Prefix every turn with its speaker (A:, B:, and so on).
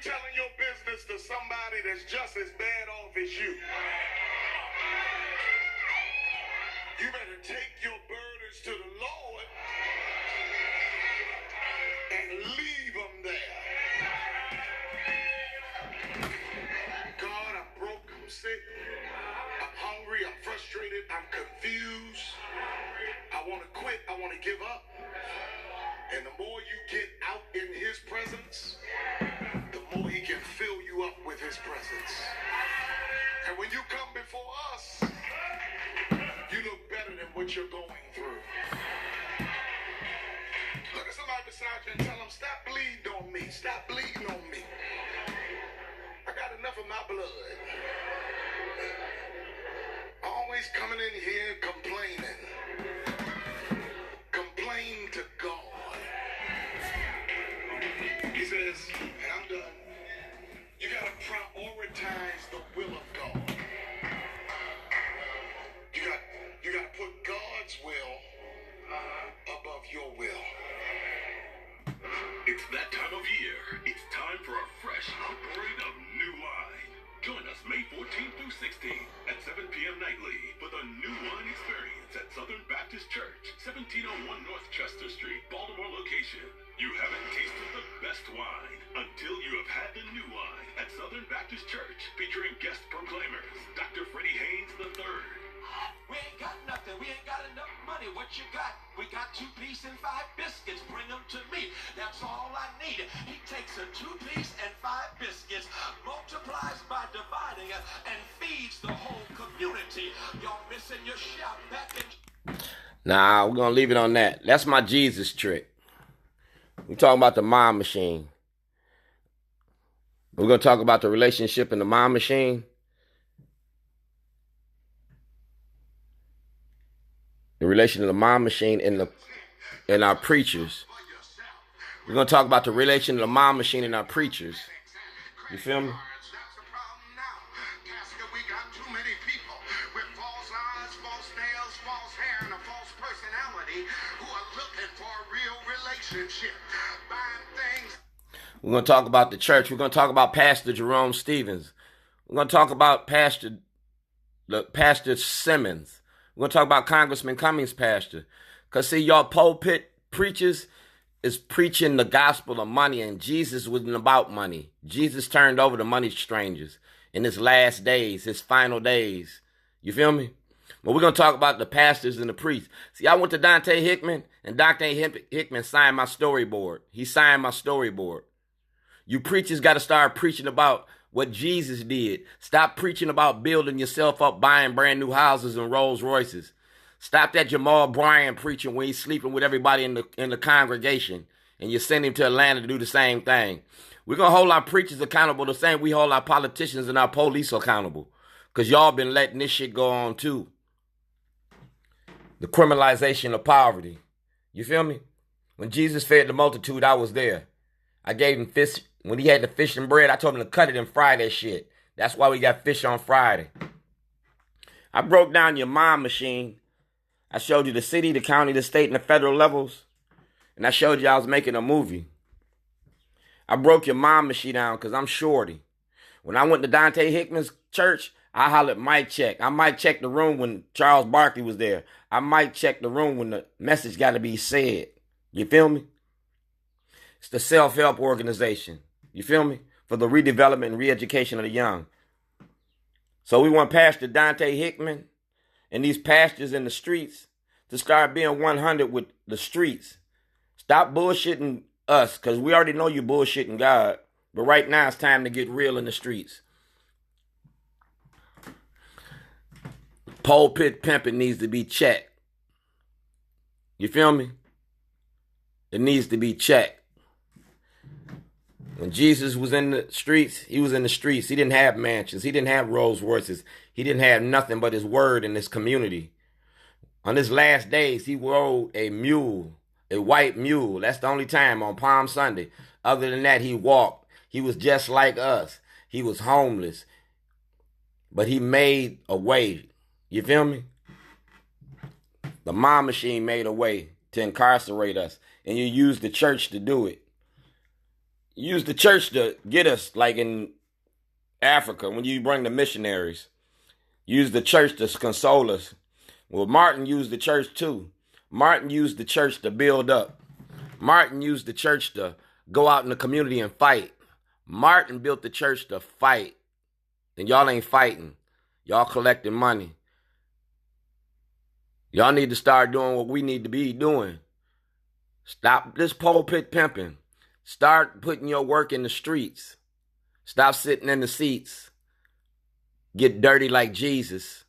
A: telling your business to somebody that's just as bad off as you. You better take your burdens to the Lord and leave them there. God, I'm broke, I'm sick, I'm hungry, I'm frustrated, I'm confused. I want to quit, I want to give up. And the more you get out in his presence, the more he can fill you up with his presence. And when you come before us, you look better than what you're going through. Look at somebody beside you and tell them, stop bleeding on me. Stop bleeding on me. I got enough of my blood. Always coming in here complaining. Complain to God. He says, and I'm done, you got to prioritize the will of God. You got to put God's will above your will.
B: It's that time of year. It's time for a fresh outpouring of new wine. Join us May 14th through 16th at 7 p.m. nightly for the New Wine Experience at Southern Baptist Church, 1701 North Chester Street, Baltimore location. You haven't tasted the best wine until you have had the new wine at Southern Baptist Church, featuring guest proclaimers, Dr. Freddie Haynes III.
C: We ain't got nothing. We ain't got enough money. What you got? We got 2-piece and 5 biscuits. Bring them to me. That's all I need. He takes a 2-piece and 5 biscuits, multiplies by dividing, and feeds the whole community. Y'all missing your shout back in.
D: Nah, we're going to leave it on that. That's my Jesus trick. We're talking about the mind machine. We're going to talk about the relationship in the mind machine. The relation of the mind machine and our preachers. We're going to talk about the relation of the mind machine and our preachers. You feel me?
A: We got too many people with false eyes, false nails, false hair, and a false personality who are looking for a real relationship. Buying things.
D: We're going to talk about the church. We're going to talk about Pastor Jerome Stevens. We're going to talk about Pastor Simmons. We're going to talk about Congressman Cummings' pastor. Because, see, y'all pulpit preachers is preaching the gospel of money, and Jesus wasn't about money. Jesus turned over to money strangers in his last days, his final days. You feel me? But we're going to talk about the pastors and the priests. See, I went to Dante Hickman, and Dr. Hickman signed my storyboard. He signed my storyboard. You preachers got to start preaching about what Jesus did. Stop preaching about building yourself up, buying brand new houses and Rolls Royces. Stop that Jamal Bryant preaching when he's sleeping with everybody in the congregation, and you send him to Atlanta to do the same thing. We're going to hold our preachers accountable the same we hold our politicians and our police accountable, because y'all been letting this shit go on too. The criminalization of poverty. You feel me? When Jesus fed the multitude, I was there. I gave him fish. When he had the fish and bread, I told him to cut it and fry that shit. That's why we got fish on Friday. I broke down your mind machine. I showed you the city, the county, the state, and the federal levels. And I showed you I was making a movie. I broke your mind machine down because I'm shorty. When I went to Dante Hickman's church, I hollered mic check. I mic checked the room when Charles Barkley was there. I mic checked the room when the message got to be said. You feel me? It's the self-help organization. You feel me? For the redevelopment and re-education of the young. So we want Pastor Dante Hickman and these pastors in the streets to start being 100 with the streets. Stop bullshitting us, because we already know you bullshitting God. But right now it's time to get real in the streets. Pulpit pimping needs to be checked. You feel me? It needs to be checked. When Jesus was in the streets, he was in the streets. He didn't have mansions. He didn't have Rolls Royces. He didn't have nothing but his word in his community. On his last days, he rode a mule, a white mule. That's the only time on Palm Sunday. Other than that, he walked. He was just like us. He was homeless. But he made a way. You feel me? The mob machine made a way to incarcerate us. And you use the church to do it. Use the church to get us, like in Africa, when you bring the missionaries. Use the church to console us. Well, Martin used the church too. Martin used the church to build up. Martin used the church to go out in the community and fight. Martin built the church to fight. And y'all ain't fighting. Y'all collecting money. Y'all need to start doing what we need to be doing. Stop this pulpit pimping. Start putting your work in the streets. Stop sitting in the seats. Get dirty like Jesus.